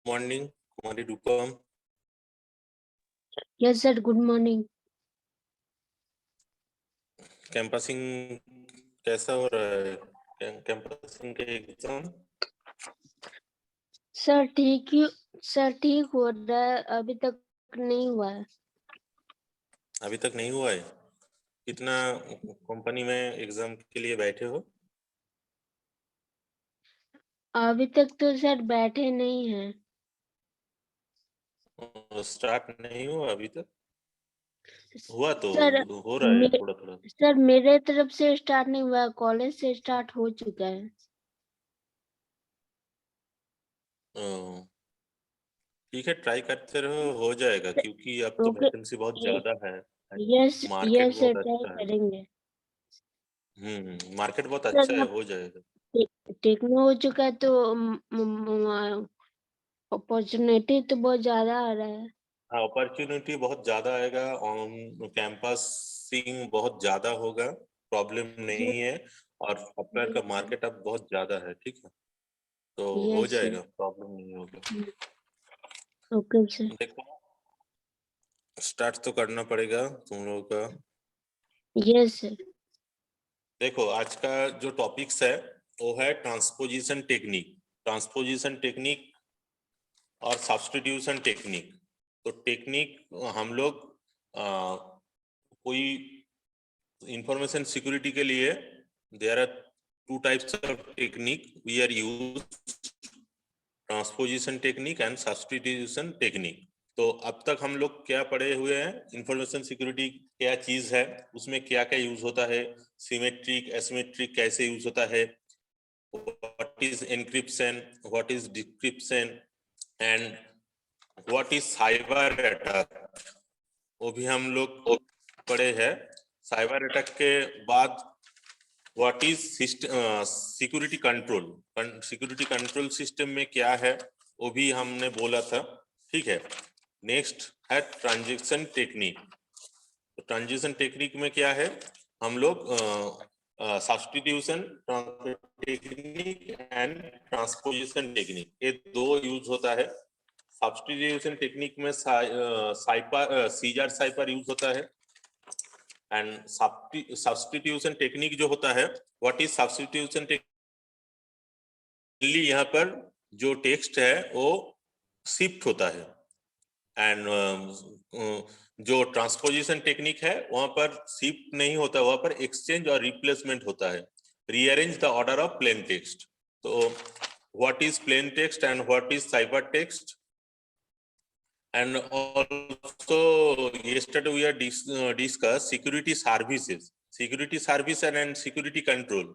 Morning Kumari Rupam. Yes sir, good morning. कैंपसिंग कैसा हो रहा है? कैंपसिंग के एग्जाम सर ठीक हो रहा है, अभी तक नहीं हुआ है। अभी तक नहीं हुआ है? कितना कंपनी में एग्जाम के लिए बैठे हो? अभी तक तो सर बैठे नहीं हैं। स्टार्ट नहीं हुआ अभी तक? हुआ तो सर हो रहा है थोड़ा थोड़ा। सर मेरे तरफ से स्टार्ट नहीं हुआ, कॉलेज से स्टार्ट हो चुका है। ठीक है, ट्राई करते रहो, हो जाएगा क्योंकि अब तो ओके। वैकेंसी बहुत ज्यादा है। यस मार्केट यस सर, बहुत ट्राई अच्छा है। करेंगे। मार्केट बहुत अच्छा सर है, अब हो जाएगा। टेक्नो हो चुका है तो अपॉर्चुनिटी तो बहुत ज्यादा आ रहा है। हाँ, अपॉर्चुनिटी बहुत ज्यादा आएगा, ऑन कैंपसिंग बहुत ज्यादा होगा, प्रॉब्लम नहीं है। और सॉफ्टवेयर का मार्केट अब बहुत ज्यादा है, ठीक है, तो हो यस सर। जाएगा, प्रॉब्लम नहीं होगा। Okay sir. देखो, स्टार्ट तो करना पड़ेगा तुम लोगों का। Yes sir. देखो, आज का जो टॉपिक्स है वो है ट्रांसपोजिशन टेक्निक। ट्रांसपोजिशन टेक्निक और सब्स्टिट्यूशन टेक्निक। तो टेक्निक हम लोग कोई इंफॉर्मेशन सिक्योरिटी के लिए there are two types of technique we are use, transposition technique and substitution technique. तो अब तक हम लोग क्या पढ़े हुए हैं, इंफॉर्मेशन सिक्योरिटी क्या चीज है, उसमें क्या क्या यूज होता है, सिमेट्रिक एसिमेट्रिक कैसे यूज होता है, what is encryption, what is decryption and what is cyber attack, वो भी हम लोग पढ़े हैं। साइबर अटैक के बाद what is security control, security control system में क्या है वो भी हमने बोला था, ठीक है। नेक्स्ट है ट्रांजैक्शन टेक्निक। तो ट्रांजैक्शन टेक्निक में क्या है, हम लोग substitution technique and transposition technique, ये दो यूज होता है। सब्स्टिट्यूशन टेक्निक में साइपर सीजर साइपर यूज होता है, एंड सब्स्टिट्यूशन टेक्निक जो होता है, व्हाट इज सब्स्टिट्यूशन टेक्निक, यहाँ पर जो टेक्स्ट है वो शिफ्ट होता है। एंड जो ट्रांसपोजिशन टेक्निक है वहां पर शिफ्ट नहीं होता, वहां पर एक्सचेंज और रिप्लेसमेंट होता है, rearrange the order of plain text. तो what is plain text and what is cipher text, and also yesterday we are discuss security services, security service and security control.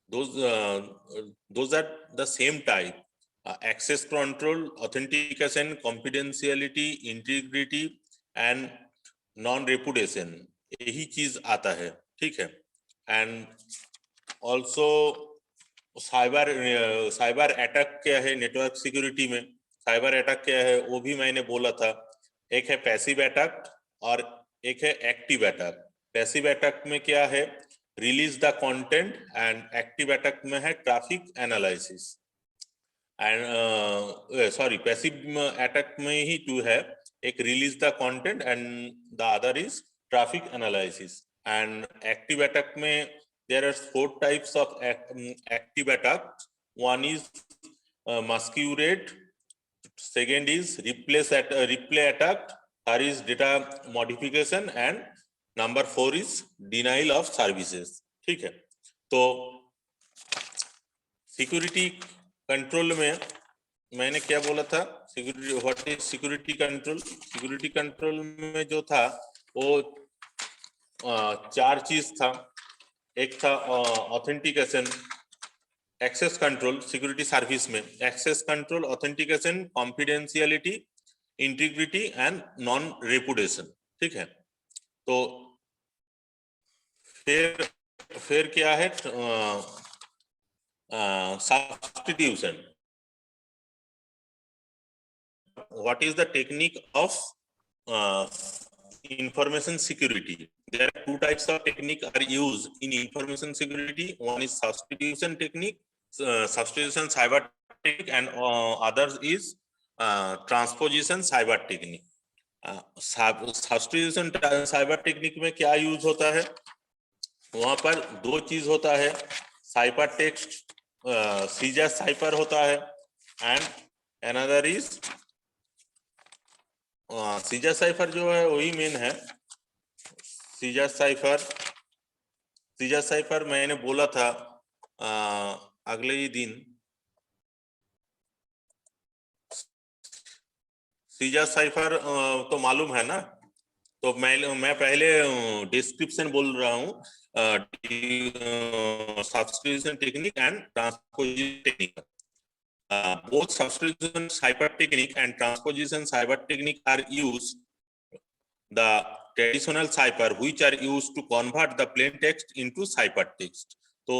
Those are the same type, access control, authentication, confidentiality, integrity and non repudiation, यही चीज आता है, ठीक है। And also cyber attack क्या है network security में, cyber attack क्या है वो भी मैंने बोला था। एक है पैसिव अटैक और एक है एक्टिव अटैक। पैसिव अटैक में क्या है, release the content, and active attack में है traffic analysis. And sorry, passive attack में ही टू है, एक release the content and the other is traffic analysis. And active attack में there are four types of active attack. One is masquerade, second is replay attack, third is data modification and number 4 is denial of services, ठीक है। तो security control में मैंने क्या बोला था, security what is security control. Security control में जो था वो चार चीज था। एक था authentication, access control, security service में access control, authentication, confidentiality, integrity and non reputation, ठीक है। तो फिर क्या है, substitution. What is the technique of information security? There are two types of technique are used in information security. One is substitution technique, substitution cyber technique, and others is transposition cyber technique. Substitution cipher technique में क्या use होता है? वहां पर दो चीज होता है, साइपर टेक्स्ट सीजा साइपर होता है एंड अनदर इज सीजा साइफर जो है वही मेन है। सीजा साइफर मैंने बोला था अगले ही दिन। सीजा साइफर तो मालूम है ना, तो मैं पहले डिस्क्रिप्शन बोल रहा हूँ, substitution technique and transposition technique. Both substitution cipher technique and transposition cipher technique are used the traditional cipher which are used to convert the plain text into cipher text. So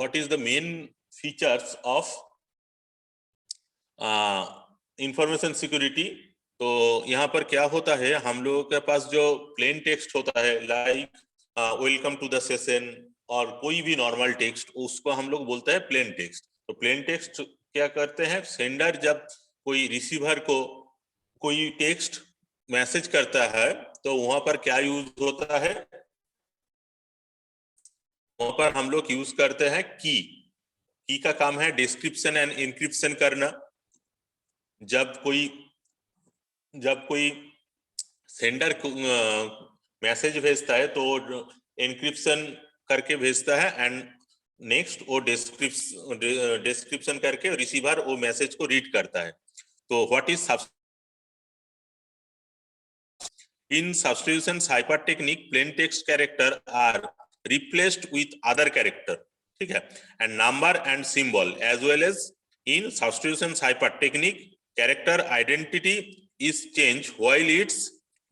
what is the main features of information security? तो यहाँ पर क्या होता है, हम लोगों के पास जो प्लेन टेक्स्ट होता है like welcome to the session और कोई भी नॉर्मल टेक्स्ट, उसको हम लोग बोलते हैं प्लेन टेक्स्ट। तो प्लेन टेक्स्ट क्या करते हैं, सेंडर जब कोई रिसीवर को कोई टेक्स्ट मैसेज करता है तो वहां पर क्या यूज होता है, वहां पर हम लोग यूज करते हैं की का काम है डिस्क्रिप्शन एंड इंक्रिप्शन करना। जब कोई सेंडर मैसेज भेजता है तो एनक्रिप्शन करके भेजता है एंड नेक्स्ट वो डिस्क्रिप्शन करके रिसीवर वो मैसेज को रीड करता है। तो what is in substitution cipher technique plain text character are replaced with other character, ठीक है, and number and symbol as well as in substitution cipher technique character identity is changed while its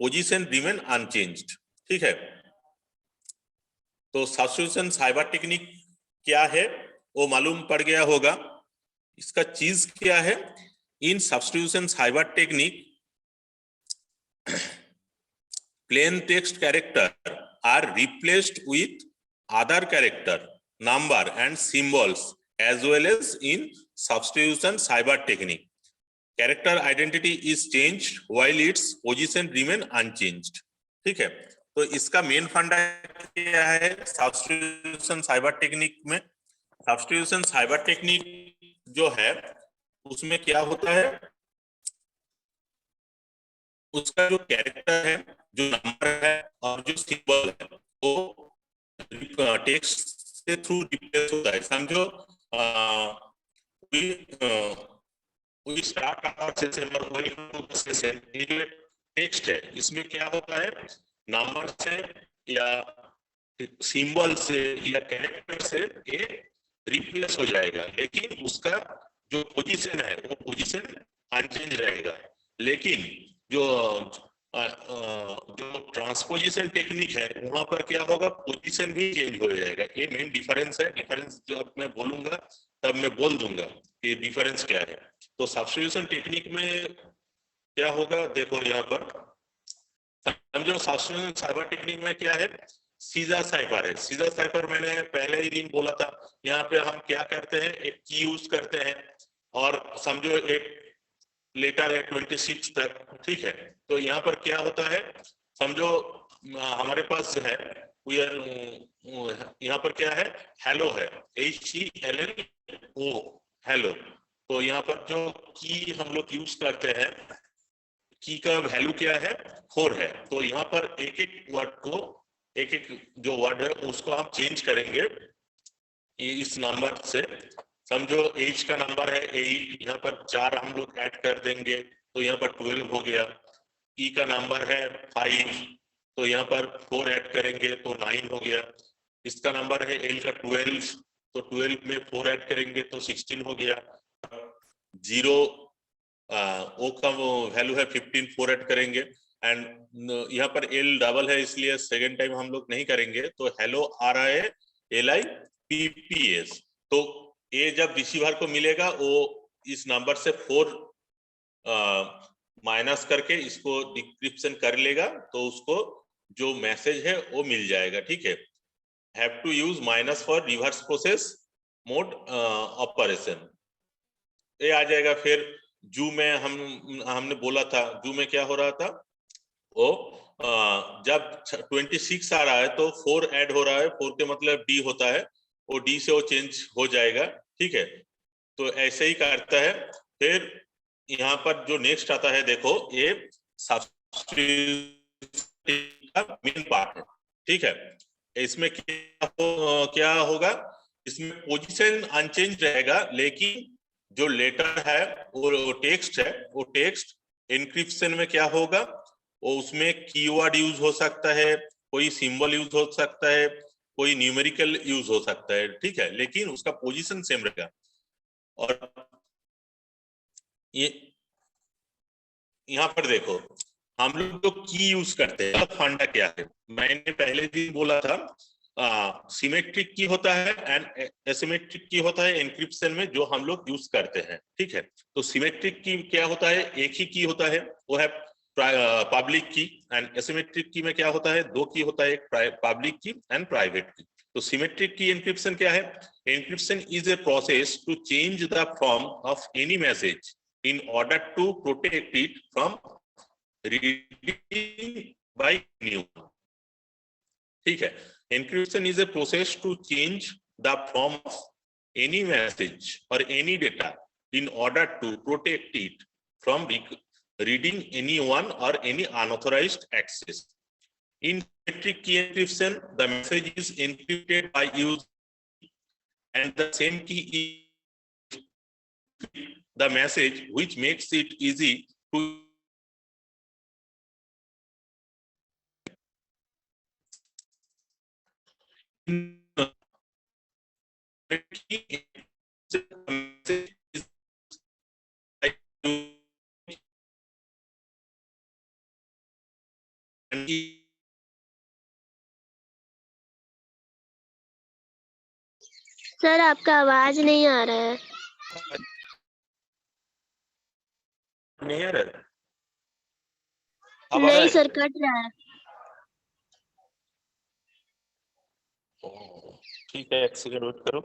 position remain unchanged, ठीक है। तो substitution cipher technique क्या है वो मालूम पड़ गया होगा। इसका चीज क्या है, in substitution cipher technique plain text character are replaced with other character, number and symbols as well as in substitution cyber technique character identity is changed while its position remain unchanged, ठीक है। तो इसका main फंडा क्या है substitution cipher technique में? Substitution cipher technique जो है उसमें क्या होता है, उसका जो कैरेक्टर है, जो नंबर है और जो सिंबल है वो टेक्स्ट से थ्रू रिप्लेस होता है। समझो we start our session or welcome to the session, ये जो टेक्स्ट है इसमें क्या होता है, नंबर से या सिंबल से या कैरेक्टर से ये रिप्लेस हो जाएगा, लेकिन उसका जो पोजीशन है वो पोजीशन अनचेंज रहेगा। लेकिन जो ट्रांसपोजिशन टेक्निक है वहां पर क्या होगा, पोजीशन भी चेंज हो जाएगा। ये मेन डिफरेंस है। डिफरेंस जब मैं बोलूंगा तब मैं बोल दूंगा कि डिफरेंस क्या है। तो सब्स्टिट्यूशन टेक्निक में क्या होगा, देखो यहाँ पर समझो सब्स्टिट्यूशन साइबर टेक्निक में क्या है, सीधा साइफर है। सीधा साइफर मैंने पहले ही दिन बोला था। यहाँ पे हम क्या करते हैं, एक की यूज करते हैं और समझो एक लेटर है 26 तक, ठीक है। तो यहाँ पर क्या होता है, समझो हमारे पास जो है यहाँ पर क्या है, हेलो है, HELLO, हेलो। तो यहाँ पर जो की हम लोग यूज करते हैं, की का वैल्यू क्या है, 4 है। तो यहाँ पर एक एक वर्ड को, एक एक जो वर्ड है उसको हम चेंज करेंगे इस नंबर से। समझो एज का नंबर है 8, यहाँ पर 4 हम लोग ऐड कर देंगे तो यहाँ पर 12 हो गया। ई का नंबर है 5, तो यहाँ पर 4 ऐड करेंगे तो 9 हो गया। इसका नंबर है एल का 12, तो 12 में 4 ऐड करेंगे तो 16 हो गया। 0 ओ का वैल्यू है 15, 4 ऐड करेंगे एंड यहाँ पर एल डबल है इसलिए सेकेंड टाइम हम लोग नहीं करेंगे। तो हेलो RILIPPS, तो ये जब रिसीवर को मिलेगा वो इस नंबर से 4 माइनस करके इसको डिक्रिप्शन कर लेगा तो उसको जो मैसेज है वो मिल जाएगा, ठीक है। Have to use minus for reverse process mode operation, ये आ जाएगा। फिर जू में हमने बोला था, जू में क्या हो रहा था, वो जब 26 आ रहा है तो 4 ऐड हो रहा है, 4 के मतलब डी होता है, वो डी से वो चेंज हो जाएगा, ठीक है। तो ऐसे ही करता है। फिर यहाँ पर जो नेक्स्ट आता है, देखो ये का मेन पार्ट है, ठीक है। इसमें क्या होगा, इसमें पोजीशन अनचेंज रहेगा, लेकिन जो लेटर है वो टेक्स्ट है, वो टेक्स्ट एन्क्रिप्शन में क्या होगा, वो उसमें कीवर्ड यूज हो सकता है, कोई सिंबल यूज हो सकता है, कोई न्यूमेरिकल यूज हो सकता है, ठीक है, लेकिन उसका पोजीशन सेम रहेगा। और ये यहाँ पर देखो, हम लोग जो की यूज करते हैं, फंडा क्या है, मैंने पहले भी बोला था, सिमेट्रिक की होता है एंड एसिमेट्रिक की होता है एन्क्रिप्शन में, जो हम लोग यूज करते हैं, ठीक है। तो सिमेट्रिक की क्या होता है, एक ही की होता है, वो है पब्लिक की, एंड एसिमेट्रिक की में क्या होता है, 2 की होता है, एक पब्लिक की एंड प्राइवेट की। तो सिमेट्रिक की एन्क्रिप्शन क्या है, encryption is a process to change the form of any message in order to protect it from reading by anyone, ठीक है। encryption is a process to change the form of any message or any data in order to protect it from reading anyone or any unauthorized access. In symmetric key encryption, the message is encrypted by user and the same key is the message, which makes it easy to sir आपका आवाज नहीं आ रहा है। नहीं आ रहा, नहीं sir, cut रहा है। ठीक है, 1 सेकंड वेट करो।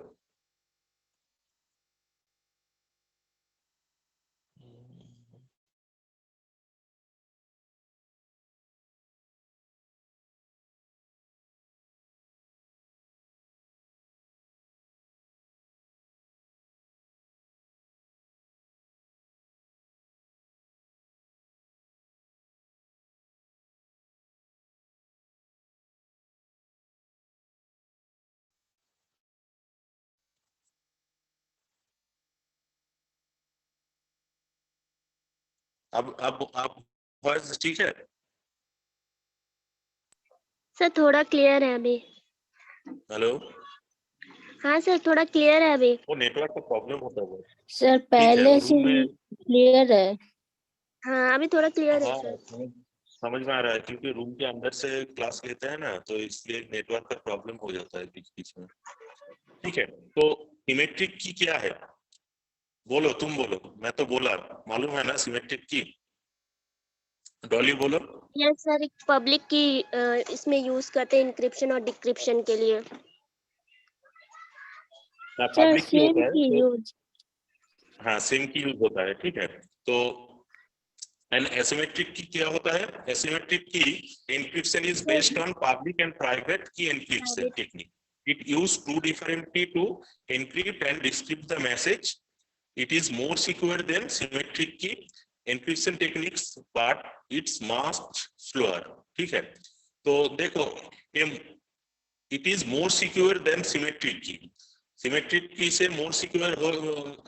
अब वॉइस ठीक है? सर थोड़ा क्लियर है अभी। हेलो, हाँ सर, थोड़ा क्लियर है अभी। वो नेटवर्क का प्रॉब्लम होता है सर ठीक है, पहले से रूम में। क्लियर है। हाँ अभी थोड़ा क्लियर है हाँ, सर। समझ में आ रहा है, क्योंकि रूम के अंदर से क्लास लेते हैं ना, तो इसलिए नेटवर्क का प्रॉब्लम हो जाता है बीच बीच में, ठीक है। तो सिमेट्रिक की क्या है, बोलो, तुम बोलो, मैं तो बोला, मालूम है ना सिमेट्रिक की, डॉली बोलो। यस सर, एक पब्लिक की इसमें यूज करते हैं इंक्रिप्शन और डिक्रिप्शन के लिए। सर पब्लिक की सेम होता है की तो, यूज। हाँ सेम की यूज होता है, ठीक है। तो एंड एसिमेट्रिक की क्या होता है, एसिमेट्रिक की encryption is based on public and private key encryption technique. It use two different key to encrypt and decrypt the message. It is more secure than symmetric key encryption techniques, but it's much slower, ठीक है। तो देखो, it is more secure than symmetric key. Symmetric की से more secure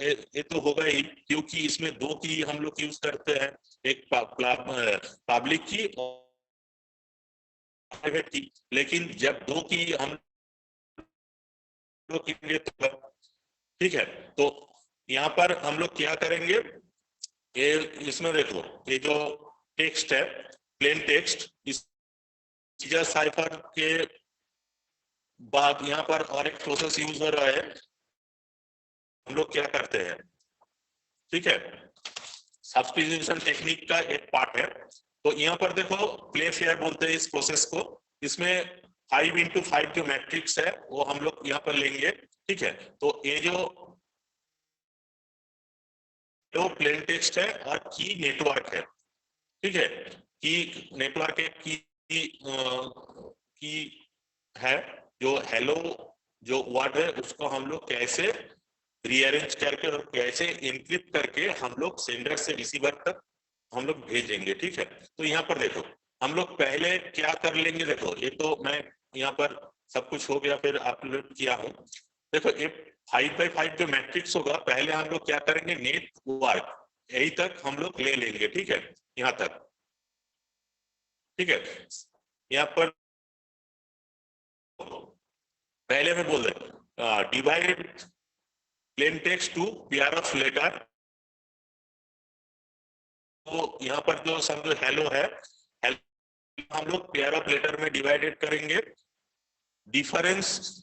ये तो होगा ही, क्योंकि इसमें 2 की हम लोग यूज करते हैं, एक पब्लिक की और प्राइवेट की, लेकिन जब 2 की हम लोग करेंगे तो, ठीक है। तो यहाँ पर हम लोग क्या करेंगे, ये इसमें देखो, ये जो टेक्स्ट है, प्लेन टेक्स्ट, इस साइफर के बाद यहाँ पर और एक प्रोसेस यूज हो रहा है, हम लोग क्या करते हैं, ठीक है, सब्स्टिट्यूशन टेक्निक का एक पार्ट है। तो यहाँ पर देखो, प्ले फेयर बोलते हैं इस प्रोसेस को, इसमें 5x5 जो मैट्रिक्स है वो हम लोग यहाँ पर लेंगे, ठीक है। तो ये जो तो प्लेन टेक्स्ट है और की नेटवर्क है, ठीक है। की नेटवर्क है, की है, जो हेलो जो वर्ड है उसको हम लोग कैसे रीअरेंज करके और कैसे एनक्रिप्ट करके हम लोग सेंडर से रिसीवर तक हम लोग भेजेंगे, ठीक है। तो यहाँ पर देखो हम लोग पहले क्या कर लेंगे, देखो ये तो मैं यहाँ पर सब कुछ हो गया, फिर अपलोड किया हूँ। देखो ये 5x5 जो मैट्रिक्स होगा, पहले हम लोग क्या करेंगे, नेटवर्क यही तक हम लोग ले लेंगे, ठीक है, यहाँ तक, ठीक है। यहाँ पर पहले मैं बोल रहा हूँ divide plain text to pair of letter. तो यहाँ पर जो समझो हेलो है, हेलो हम लोग पेयर ऑफ लेटर में डिवाइडेड करेंगे। Difference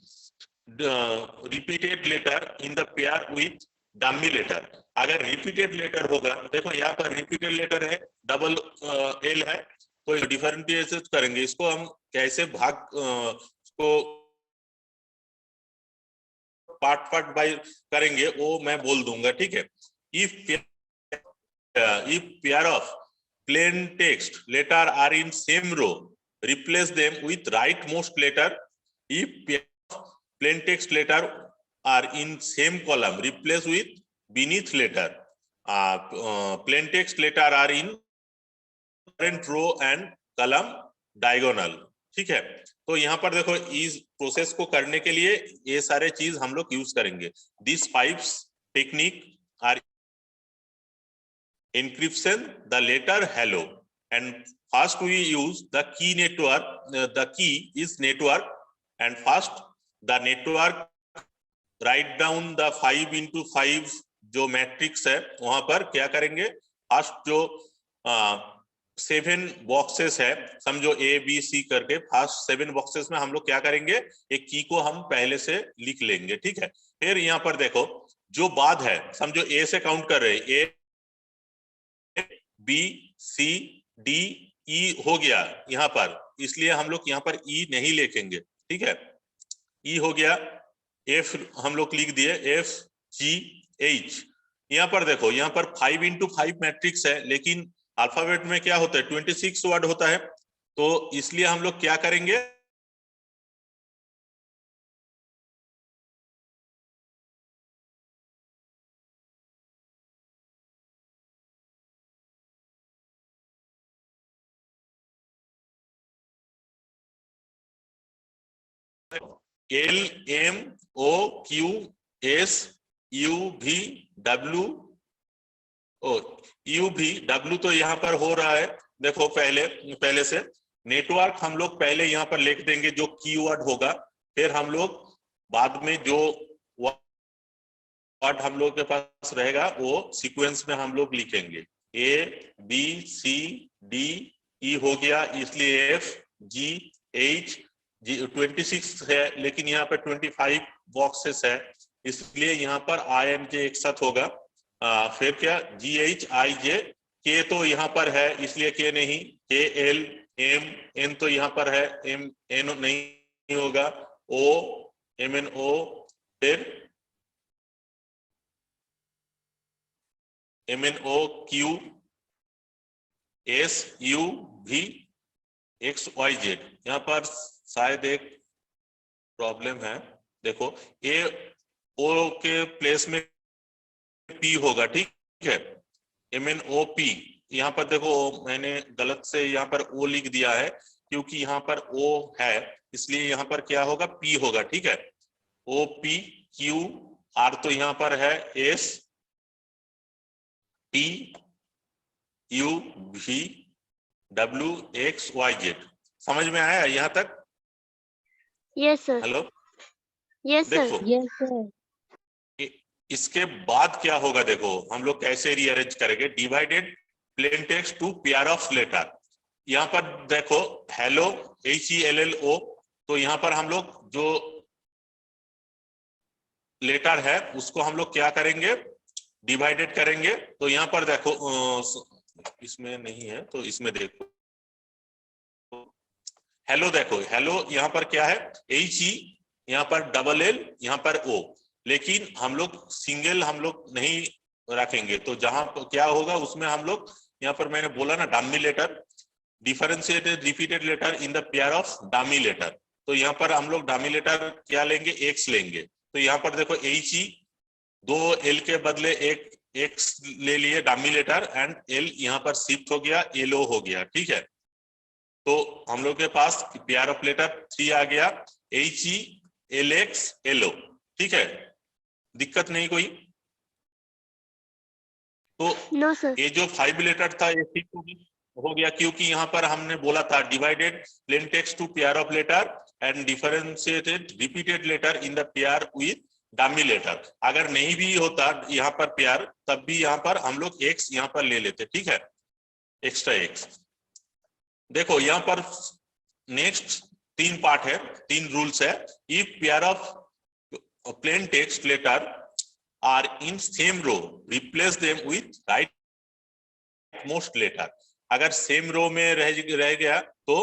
repeated letter in the pair with dummy letter. अगर रिपीटेड लेटर होगा, देखो यहाँ पर रिपीटेड लेटर है, डबल एल है, तो डिफरेंशिएट करेंगे। इसको हम कैसे भाग को पार्ट बाय करेंगे वो मैं बोल दूंगा, ठीक है। if pair of plain text letter are in same row, replace them with rightmost letter. If pair of plain text letter are in same column, replace with beneath letter. Plain text letter are in current row and column diagonal, ठीक है। तो यहाँ पर देखो इस process को करने के लिए ये सारे चीज हम लोग यूज करेंगे। This 5 technique are encryption the letter hello, and first we use the key network. The key is network, and first the network write down the 5 into 5 जो मैट्रिक्स है, वहां पर क्या करेंगे, फर्स्ट जो 7 बॉक्सेस है, समझो ए बी सी करके, फर्स्ट 7 बॉक्सेस में हम लोग क्या करेंगे, एक की को हम पहले से लिख लेंगे, ठीक है। फिर यहाँ पर देखो जो बाद है, समझो ए से काउंट कर रहे, A B C D E हो गया यहाँ पर, इसलिए हम लोग यहाँ पर ई नहीं लिखेंगे, ठीक है। ई हो गया, एफ हम लोग लिख दिए, एफ जी एच। यहाँ पर देखो यहाँ पर 5 into 5 मैट्रिक्स है, लेकिन अल्फाबेट में क्या होता है, 26 वर्ड होता है, तो इसलिए हम लोग क्या करेंगे, L M O Q S U V W O U V W, तो यहाँ पर हो रहा है। देखो पहले से नेटवर्क हम लोग पहले यहाँ पर लिख देंगे जो कीवर्ड होगा, फिर हम लोग बाद में जो वर्ड हम लोग के पास रहेगा वो सीक्वेंस में हम लोग लिखेंगे। A B C D E हो गया, इसलिए एफ जी एच जी 26 है, लेकिन यहाँ पर 25 बॉक्सेस है, इसलिए यहाँ पर आई एन जे एक साथ होगा। फिर क्या, जी एच आई जे, के तो यहाँ पर है इसलिए के नहीं, के एल एम एन तो यहाँ पर है, एम एन नहीं होगा, ओ एम एन ओ, फिर M N O Q S U V X Y Z. यहाँ पर शायद एक प्रॉब्लम है, देखो ए ओ के प्लेस में पी होगा, ठीक है, एम एन ओ पी। यहाँ पर देखो मैंने गलत से यहाँ पर ओ लिख दिया है, क्योंकि यहाँ पर ओ है इसलिए यहाँ पर क्या होगा, पी होगा, ठीक है। ओ पी क्यू आर तो यहाँ पर है S T U V W x Y Z. समझ में आया यहाँ तक? Yes sir. Hello, yes sir. देखो यस सर। इसके बाद क्या होगा, देखो हम लोग कैसे रीअरेंज करेंगे, divided plain text to pair of letter. यहाँ पर देखो हेलो HELLO, तो यहाँ पर हम लोग जो लेटर है उसको हम लोग क्या करेंगे, डिवाइडेड करेंगे। तो यहाँ पर देखो इसमें नहीं है तो इसमें देखो हेलो, देखो हेलो यहाँ पर क्या है, HE, यहाँ पर डबल एल, यहाँ पर ओ, लेकिन हम लोग सिंगल हम लोग नहीं रखेंगे। तो जहां क्या होगा उसमें हम लोग, यहाँ पर मैंने बोला ना dummy letter, differentiated repeated letter in the pair of dummy letter. तो यहाँ पर हम लोग डमी लेटर क्या लेंगे, एक्स लेंगे। तो यहाँ पर देखो एच ई, दो एल के बदले एक एक्स ले लिए डमी लेटर, एंड एल यहाँ पर शिफ्ट हो गया, एल ओ हो गया, ठीक है। तो हम लोग के पास पेयर ऑफ लेटर 3 आ गया, H E L X L O, ठीक है, दिक्कत नहीं कोई। तो नो सर। ये जो 5 लेटर था ये ठीक हो गया, क्योंकि यहाँ पर हमने बोला था divided plain text to pair of letter and differentiated repeated letter in the pair with dummy letter. अगर नहीं भी होता यहाँ पर पेयर, तब भी यहाँ पर हम लोग एक्स यहाँ पर ले लेते, ठीक है, एक्स्ट्रा एक्स। देखो यहाँ पर नेक्स्ट 3 पार्ट है, 3 रूल्स है। If pair of plain text letter are in same row, replace them with right most letter. अगर सेम रो में रह गया तो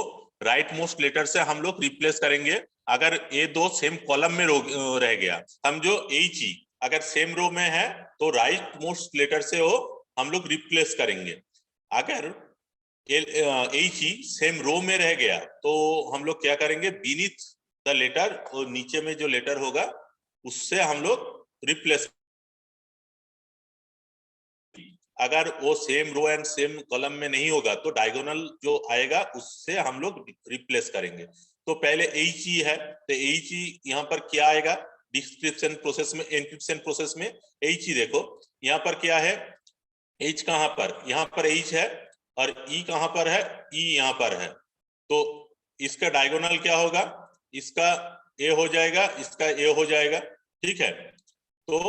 राइट मोस्ट लेटर से हम लोग रिप्लेस करेंगे। अगर ये दो सेम कॉलम में रह गया, समझो एच ई अगर सेम रो में है तो राइट मोस्ट लेटर से वो हम लोग रिप्लेस करेंगे। अगर एच ई सेम रो में रह गया तो हम लोग क्या करेंगे, बीनीथ द लेटर, और नीचे में जो लेटर होगा उससे हम लोग रिप्लेस। अगर वो same row and same column में नहीं होगा तो डायगोनल जो आएगा उससे हम लोग रिप्लेस करेंगे। तो पहले एच ई है, तो एच ई यहाँ पर क्या आएगा, डिस्क्रिप्शन प्रोसेस में, एन्क्रिप्शन प्रोसेस में एच ई देखो यहाँ पर क्या है, एच कहाँ पर, यहाँ पर एच है, और ई कहाँ पर है, ई यहाँ पर है। तो इसका डायगोनल क्या होगा, इसका ए हो जाएगा, इसका ए हो जाएगा, ठीक है। तो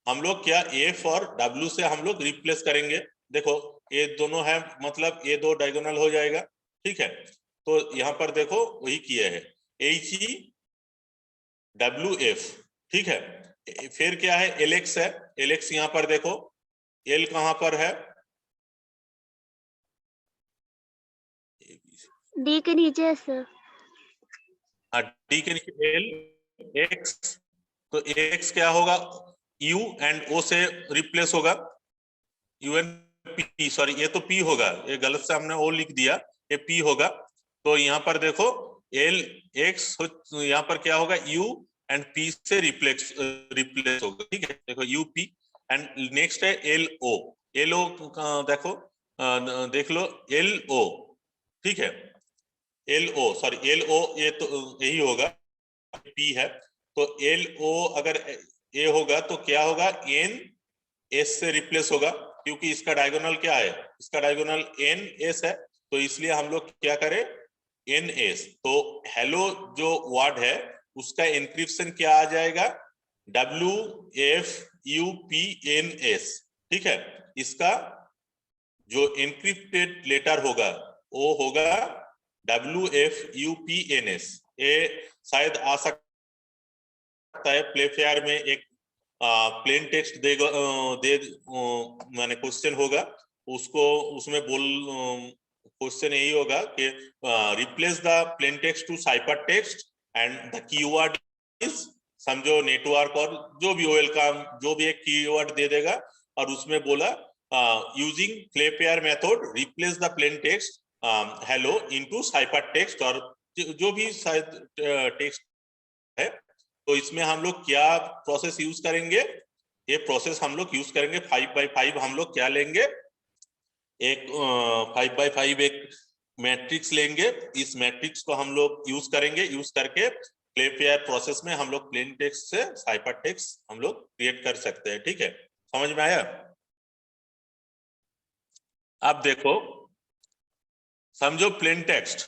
हम लोग क्या एफ और डब्ल्यू से हम लोग रिप्लेस करेंगे। देखो ये दोनों है, मतलब ये दो डायगोनल हो जाएगा, ठीक है। तो यहाँ पर देखो वही किए है, एच ई डब्ल्यू एफ, ठीक है। फिर क्या है, एल एक्स है, एल एक्स यहाँ पर देखो, एल कहाँ पर है, डी के नीचे है सर। डी के नीचे एल एक्स, तो एक्स क्या होगा, यू एंड ओ से रिप्लेस होगा, यू एन पी, सॉरी ये तो पी होगा, ये गलत से हमने ओ लिख दिया, ये पी होगा। तो यहाँ पर देखो एल एक्स, यहाँ पर क्या होगा, यू एंड पी से रिप्लेस होगा, ठीक है। देखो यू पी, एंड नेक्स्ट है एल ओ, एल ओ देखो देख लो, एल ओ, ठीक है, L O, sorry L O, ये तो यही होगा, पी है। तो एल ओ अगर ए होगा तो क्या होगा, एन एस से रिप्लेस होगा, क्योंकि इसका डायगोनल क्या है, इसका डायगोनल एन एस है, तो इसलिए हम लोग क्या करें, एन एस। तो हेलो जो वर्ड है उसका एनक्रिप्शन क्या आ जाएगा, W F U P N S, ठीक है। इसका जो एनक्रिप्टेड लेटर होगा वो होगा W F U P N S. ये शायद आ सकता है प्ले फेयर में एक प्लेन टेक्स्ट देगा, माने क्वेश्चन होगा, उसको उसमें क्वेश्चन यही होगा कि replace the plain text to cipher text and the keyword is, समझो नेटवर्क, और जो भी वेलकम, जो भी एक कीवर्ड दे देगा, और उसमें बोला using play pair method replace the plain text hello into cipher text, और जो भी शायद टेक्स्ट है। तो इसमें हम लोग क्या प्रोसेस यूज करेंगे, ये प्रोसेस हम लोग यूज करेंगे 5x5, हम लोग क्या लेंगे, एक 5x5 एक मैट्रिक्स लेंगे, इस मैट्रिक्स को हम लोग यूज करेंगे, यूज करके प्ले पेयर प्रोसेस में हम लोग प्लेन टेक्स्ट से साइपर टेक्स्ट हम लोग क्रिएट कर सकते हैं, ठीक है। समझ में आया। अब देखो समझो प्लेन टेक्स्ट,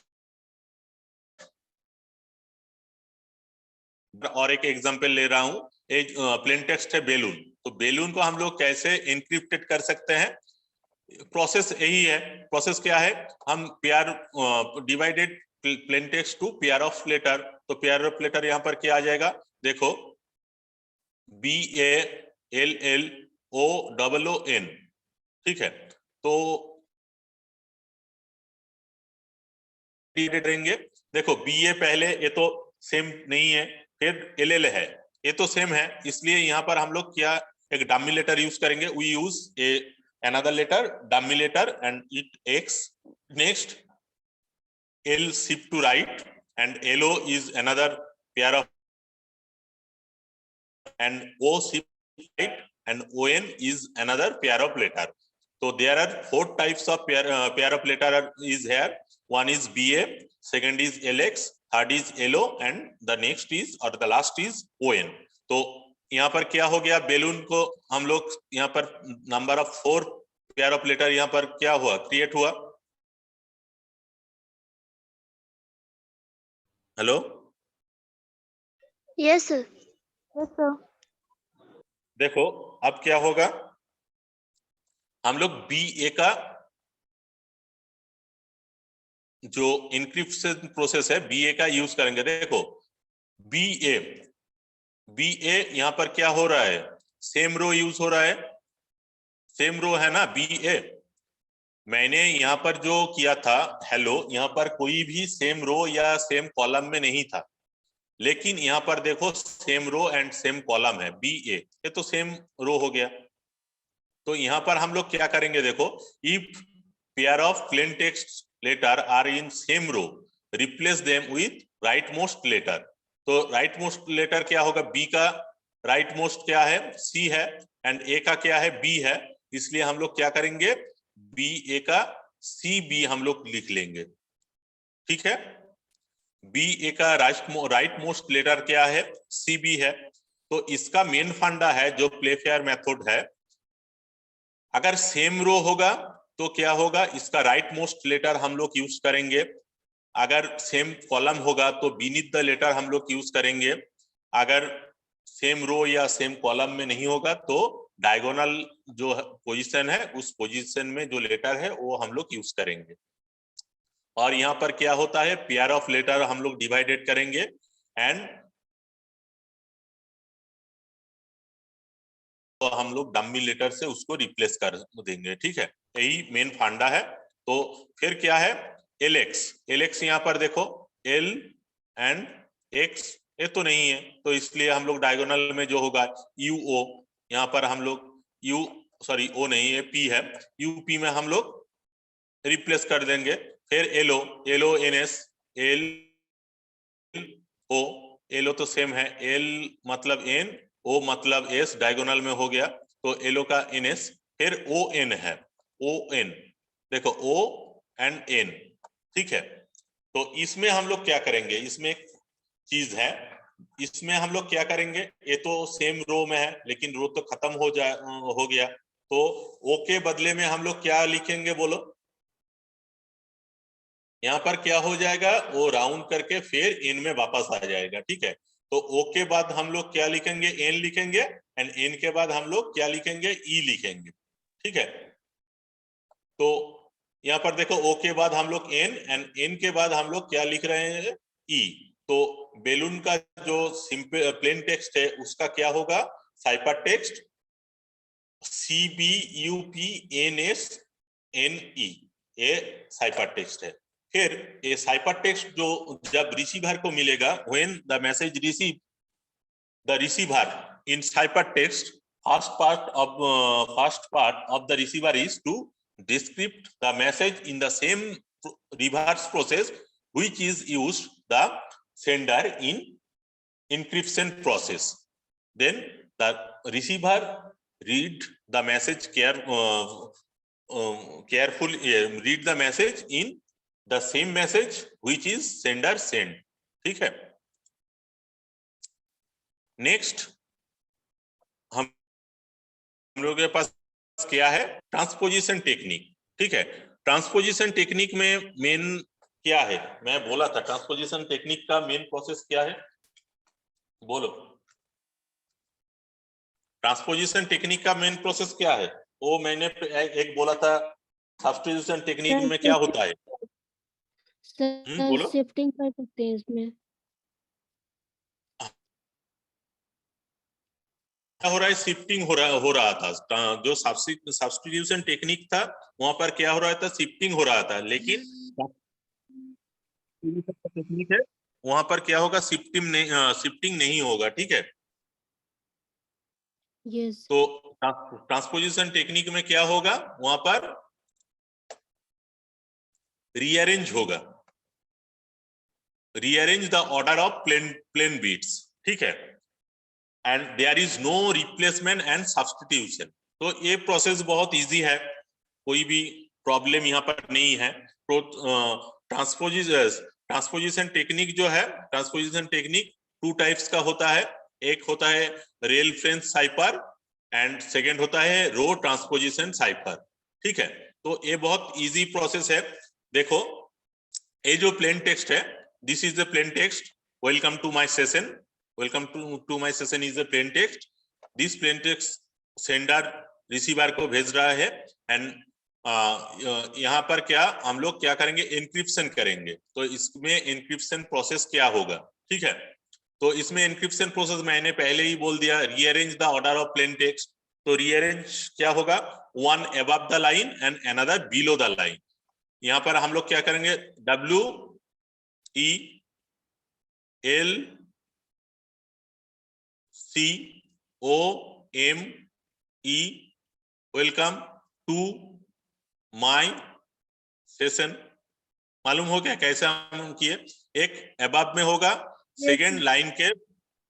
और एक एग्जांपल ले रहा हूं, एक प्लेन टेक्स्ट है बेलून। तो बेलून को हम लोग कैसे एनक्रिप्टेड कर सकते हैं, प्रोसेस यही है। प्रोसेस क्या है, हम pair divided plain text to pair of letter, तो पेयर ऑफ लेटर यहाँ पर क्या आ जाएगा, देखो B A L L O double O N, ठीक है। तो रहेंगे, देखो बी ए पहले, ये तो सेम नहीं है, फिर एल एल है, ये तो सेम है, इसलिए यहाँ पर हम लोग क्या एक डमी लेटर यूज करेंगे, we use a another letter dummy letter and it X. Next L shift to right and LO is another pair of, and O shift right and ON is another pair of letter. So there are 4 types of pair of letter is here. One is BA, second is LX, third is LO and the next is or the last is ON. तो यहाँ पर क्या हो गया, balloon को हम लोग यहाँ पर number of 4 pair of letter यहाँ पर क्या हुआ, क्रिएट हुआ। Hello, yes sir. Yes sir. देखो अब क्या होगा, हम लोग BA का जो इंक्रिप्शन प्रोसेस है BA का यूज करेंगे। देखो BA यहाँ पर क्या हो रहा है, सेम रो यूज हो रहा है, सेम रो है ना BA। मैंने यहाँ पर जो किया था हेलो, यहाँ पर कोई भी सेम रो या सेम कॉलम में नहीं था, लेकिन यहाँ पर देखो same row and same column है BA, ये तो सेम रो हो गया। तो यहाँ पर हम लोग क्या करेंगे, देखो if pair of plain text letter are in same row replace them with right most letter. तो राइट मोस्ट लेटर क्या होगा, B का राइट मोस्ट क्या है, C है, एंड A का क्या है, B है, इसलिए हम लोग क्या करेंगे, BA का CB हम लोग लिख लेंगे। ठीक है, BA का राइट मोस्ट लेटर क्या है, CB है। तो इसका मेन फंडा है जो प्लेफेयर मेथड है, अगर सेम रो होगा तो क्या होगा, इसका राइट मोस्ट लेटर हम लोग यूज करेंगे, अगर सेम कॉलम होगा तो बीनीथ द लेटर हम लोग यूज करेंगे, अगर सेम रो या सेम कॉलम में नहीं होगा तो डायगोनल जो पोजीशन है उस पोजीशन में जो लेटर है वो हम लोग यूज करेंगे। और यहाँ पर क्या होता है, पेयर ऑफ लेटर हम लोग डिवाइडेड करेंगे एंड तो हम लोग डमी लेटर से उसको रिप्लेस कर देंगे। ठीक है, यही मेन फंडा है। तो फिर क्या है, LX यहाँ पर देखो L एंड X ये तो नहीं है, तो इसलिए हम लोग डायगोनल में जो होगा UO, यहाँ पर हम लोग O नहीं है, P है, UP में हम लोग रिप्लेस कर देंगे। फिर LO NS, LO तो सेम है, L मतलब N, O मतलब S, डायगोनल में हो गया, तो LO का NS। फिर ON है, ON देखो O एंड N। ठीक है, तो इसमें हम लोग क्या करेंगे, इसमें एक चीज है, इसमें हम लोग क्या करेंगे, ये तो सेम रो में है लेकिन रो तो खत्म हो गया, तो O के बदले में हम लोग क्या लिखेंगे बोलो, यहाँ पर क्या हो जाएगा, वो राउंड करके फिर N में वापस आ जाएगा। ठीक है, तो O के बाद हम लोग क्या लिखेंगे, N लिखेंगे, एंड N के बाद हम लोग क्या लिखेंगे, E लिखेंगे। ठीक है, तो यहाँ पर देखो O के बाद हम लोग N एंड N के बाद हम लोग क्या लिख रहे हैं, E। तो बेलून का जो सिंपल प्लेन टेक्स्ट है उसका क्या होगा, साइपर टेक्स्ट CBUPNSNE, ये साइपर टेक्स्ट है। फिर ये साइपर टेक्स्ट जो जब रिसीवर को मिलेगा, when the message receive the receiver in cipher text, first part of the receiver is to decrypt the message in the same reverse process which is used the sender in encryption process. Then the receiver read the message carefully, read the message in the same message which is sender send. ठीक है, next हम लोग के पास क्या है, transposition technique. ठीक है, transposition technique में मेन क्या है, मैं बोला था ट्रांसपोजिशन टेक्निक का मेन प्रोसेस क्या है, बोलो, ट्रांसपोजिशन टेक्निक का मेन प्रोसेस क्या है, वो मैंने एक बोला था, सब्स्टिट्यूशन टेक्निक में क्या होता है, बोलो, शिफ्टिंग कर सकते हैं इसमें। हो रहा है, शिफ्टिंग हो रहा था, जो सब्स्टिट्यूशन टेक्निक था वहां पर क्या हो रहा था, शिफ्टिंग हो रहा था, लेकिन टेक्निक है वहां पर क्या होगा, शिफ्टिंग नहीं होगा। ठीक है, यस। तो ट्रांसपोजिशन टेक्निक में क्या होगा, वहां पर रीअरेंज होगा, rearrange the order of plain bits, ठीक है, and there is no replacement and substitution. तो ये प्रोसेस बहुत इजी है, कोई भी प्रॉब्लम यहाँ पर नहीं है। तो ट्रांसपोजिशन टेक्निक जो है, ट्रांसपोजिशन टेक्निक 2 टाइप्स का होता है। एक होता है rail fence cipher and second होता है रो ट्रांसपोजिशन साइपर, ठीक है। तो ये बहुत इजी प्रोसेस है। देखो ये जो प्लेन टेक्स्ट है, this is the plain text, welcome to my session, welcome to my session is the plain text. This plain text sender receiver को भेज रहा है एंड यहाँ पर क्या हम लोग क्या करेंगे, एन्क्रिप्शन करेंगे। तो इसमें एन्क्रिप्शन प्रोसेस क्या होगा, ठीक है। तो इसमें एन्क्रिप्शन प्रोसेस मैंने पहले ही बोल दिया, rearrange the order of plain text. तो रीअरेंज क्या होगा, one above the line and another below the line. यहाँ पर हम लोग क्या करेंगे, WELCOME welcome to my session. मालूम हो गया कैसे हम किए, एक अबव में होगा, सेकेंड लाइन के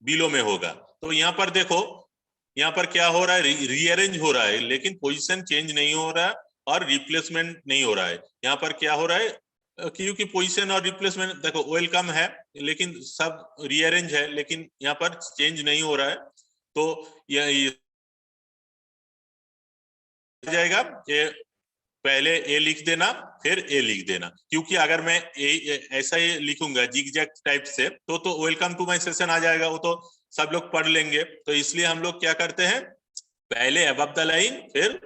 बिलो में होगा। तो यहाँ पर देखो, यहाँ पर क्या हो रहा है, रीअरेंज हो रहा है, लेकिन पोजीशन चेंज नहीं हो रहा है और रिप्लेसमेंट नहीं हो रहा है। यहाँ पर क्या हो रहा है, क्योंकि पोजीशन और रिप्लेसमेंट देखो वेलकम है लेकिन सब रीअरेंज है, लेकिन यहाँ पर चेंज नहीं हो रहा है। तो ये जाएगा, ये पहले ए लिख देना फिर ए लिख देना, क्योंकि अगर मैं ऐसा ही लिखूंगा जिगजैग टाइप से तो वेलकम टू माय सेशन आ जाएगा, वो तो सब लोग पढ़ लेंगे। तो इसलिए हम लोग क्या करते हैं, पहले अबव द लाइन फिर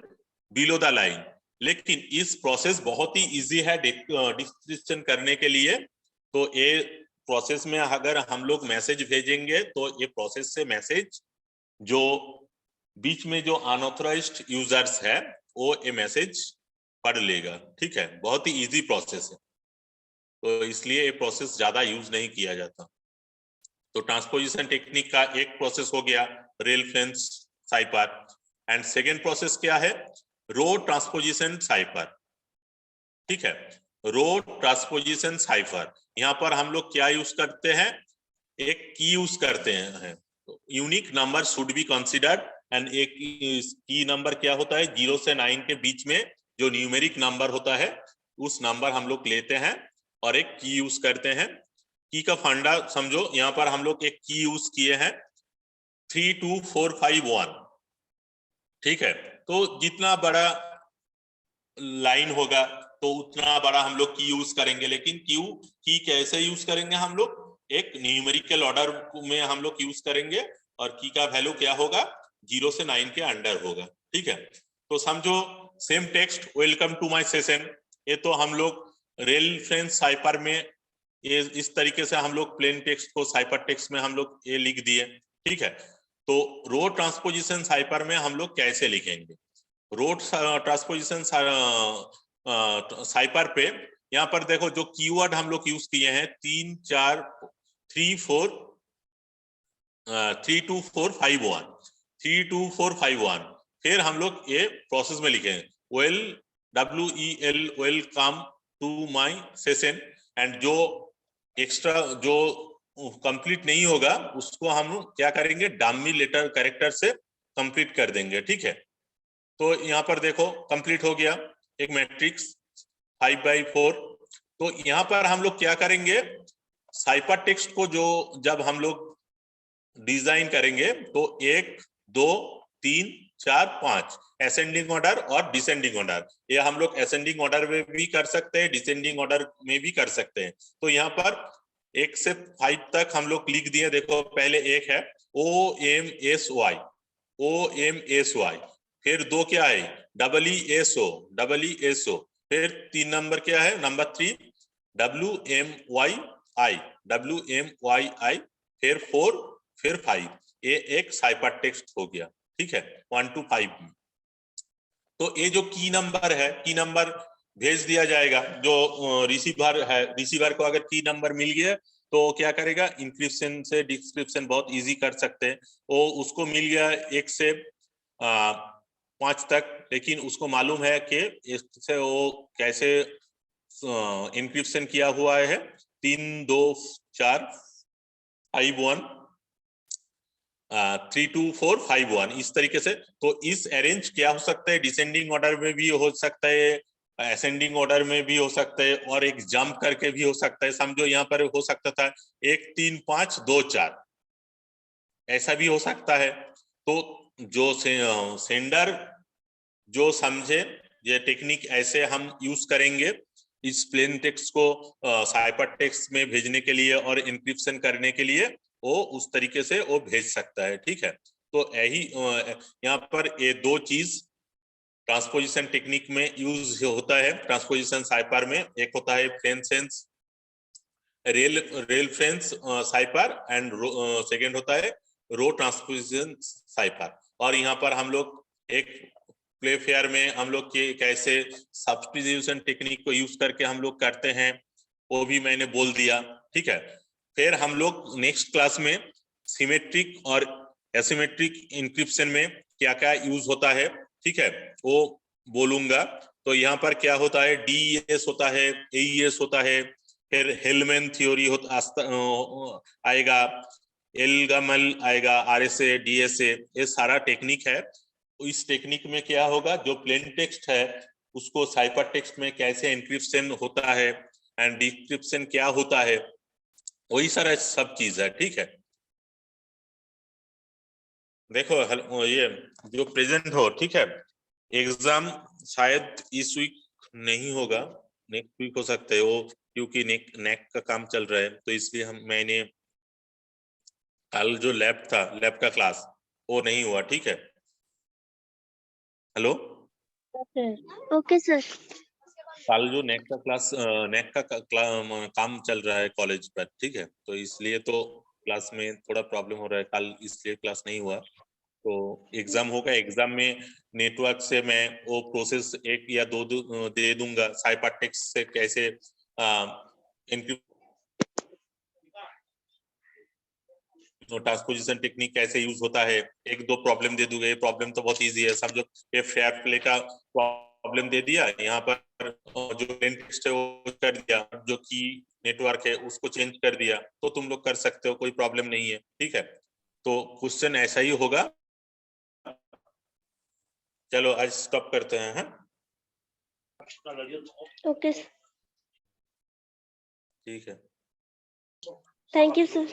बिलो द लाइन। लेकिन इस प्रोसेस बहुत ही इजी है डिस्क्रिप्शन करने के लिए। तो ये प्रोसेस में अगर हम लोग मैसेज भेजेंगे तो ये प्रोसेस से मैसेज जो बीच में जो अनऑथराइज्ड यूजर्स है वो ये मैसेज पढ़ लेगा, ठीक है। बहुत ही इजी प्रोसेस है, तो इसलिए ये प्रोसेस ज्यादा यूज नहीं किया जाता। तो ट्रांसपोजिशन टेक्निक का एक प्रोसेस हो गया rail fence cipher, and second process क्या है, रो ट्रांसपोजिशन साइपर, ठीक है। रो ट्रांसपोजिशन साइफर, यहाँ पर हम लोग क्या यूज करते हैं, एक की यूज करते हैं। Unique number should be considered, and एक की नंबर क्या होता है, 0 से 9 के बीच में जो न्यूमेरिक नंबर होता है उस नंबर हम लोग लेते हैं और एक की यूज करते हैं। की का फंडा समझो, यहाँ पर हम लोग एक की यूज किए हैं 32451, ठीक है। तो जितना बड़ा लाइन होगा तो उतना बड़ा हम लोग की यूज करेंगे, लेकिन क्यू की कैसे यूज करेंगे, हम लोग एक न्यूमेरिकल ऑर्डर में हम लोग यूज करेंगे और की का वैल्यू क्या होगा, 0 से 9 के अंडर होगा, ठीक है। तो समझो same text welcome to my session, ये तो हम लोग रेल फ्रेंच साइपर में ये इस तरीके से हम लोग प्लेन टेक्स्ट को साइपर टेक्स्ट में हम लोग ये लिख दिए, ठीक है। तो रो ट्रांसपोजिशन साइपर में हम लोग कैसे लिखेंगे, रोड ट्रांसपोजिशन साइपर पे यहाँ पर देखो जो कीवर्ड हम लोग यूज किए हैं 32451, फिर हम लोग ये प्रोसेस में लिखे welcome to my session, and जो एक्स्ट्रा जो कंप्लीट नहीं होगा उसको हम क्या करेंगे, डमी लेटर कैरेक्टर से कंप्लीट कर देंगे, ठीक है। तो यहाँ पर देखो कंप्लीट हो गया एक मैट्रिक्स 5/4। तो यहाँ पर हम लोग क्या करेंगे, साइपर टेक्स्ट को जो जब हम लोग डिजाइन करेंगे तो 1 2 3 4 5 असेंडिंग ऑर्डर और डिसेंडिंग ऑर्डर, ये हम लोग असेंडिंग ऑर्डर में भी कर सकते हैं, डिसेंडिंग ऑर्डर में भी कर सकते हैं। तो यहाँ पर 1 से 5 तक हम लोग लिख दिए, देखो पहले एक है OMSY, फिर 2 क्या है EESO, फिर 3 नंबर क्या है, नंबर 3 WMYI, फिर 4, फिर 5, ये एक साइपर टेक्स्ट हो गया, ठीक है, 1 to 5 में। तो ये जो की नंबर है, की नंबर भेज दिया जाएगा, जो रिसीवर है, रिसीवर को अगर की नंबर मिल गया तो क्या करेगा, इंक्रिप्शन से डिस्क्रिप्शन बहुत इजी कर सकते हैं। वो उसको मिल गया 1 से 5 तक, लेकिन उसको मालूम है कि इससे वो कैसे इंक्रिप्शन किया हुआ है 3 2 4 5 1 3 2 4 5 1 इस तरीके से। तो इस अरेंज क्या हो सकता है, डिसेंडिंग ऑर्डर में भी हो सकता है, असेंडिंग ऑर्डर में भी हो सकता है, और एक जंप करके भी हो सकता है। समझो यहाँ पर हो सकता था 1 3 5 2 4, ऐसा भी हो सकता है। तो जो सेंडर जो समझे ये टेक्निक ऐसे हम यूज करेंगे इस प्लेन टेक्स्ट को साइपर टेक्स्ट में भेजने के लिए और इंक्रिप्शन करने के लिए, वो उस तरीके से वो भेज सकता है। ठीक है, तो यही यहाँ पर ये 2 चीज ट्रांसपोजिशन टेक्निक में यूज होता है। ट्रांसपोजिशन साइपर में एक होता है fence rail fence cipher, and second होता है रो ट्रांसपोजिशन साइपर। और यहाँ पर हम लोग एक प्ले फेयर में हम लोग के कैसे सब्स्टिट्यूशन टेक्निक को यूज करके हम लोग करते हैं वो भी मैंने बोल दिया। ठीक है, फिर हम लोग नेक्स्ट क्लास में सिमेट्रिक और एसिमेट्रिक इंक्रिप्शन में क्या क्या यूज होता है, ठीक है, वो बोलूंगा। तो यहाँ पर क्या होता है, डीईएस होता है, एईएस होता है, फिर हेलमैन थ्योरी आएगा, एलगामल आएगा, आरएसए, डीएसए, ये सारा टेक्निक है। इस टेक्निक में क्या होगा, जो प्लेन टेक्स्ट है उसको साइपर टेक्स्ट में कैसे इंक्रिप्शन होता है एंड डिक्रिप्शन क्या होता है, वही सारा सब चीज है। ठीक है, देखो ये जो प्रेजेंट हो, ठीक है, एग्जाम शायद इस वीक नहीं होगा, नेक्स्ट वीक हो सकता है वो, क्योंकि नेक का काम चल रहा है, तो इसलिए मैंने कल जो लैब था, लैब का क्लास वो नहीं हुआ। ठीक है, हेलो, ओके सर। कल जो नेक का क्लास, नेक का काम चल रहा है कॉलेज पर, ठीक है, तो इसलिए तो क्लास में थोड़ा प्रॉब्लम हो रहा है, कल इसलिए क्लास नहीं हुआ। तो एग्जाम होगा, एग्जाम में नेटवर्क से मैं वो प्रोसेस 1 या 2 दे दूंगा, साइपर टेक्स्ट से कैसे ट्रांसपोजिशन टेक्निक कैसे यूज होता है, 1-2 प्रॉब्लम दे दूंगा। ये प्रॉब्लम तो बहुत इजी है, समझो ये फेयर प्ले का प्रॉब्लम दे दिया, यहाँ पर जो प्लेन टेक्स्ट है वो कर दिया, जो की नेटवर्क है उसको चेंज कर दिया, तो तुम लोग कर सकते हो, कोई प्रॉब्लम नहीं है। ठीक है, तो क्वेश्चन ऐसा ही होगा। चलो आज स्टॉप करते हैं। ओके, ठीक है, थैंक यू सर।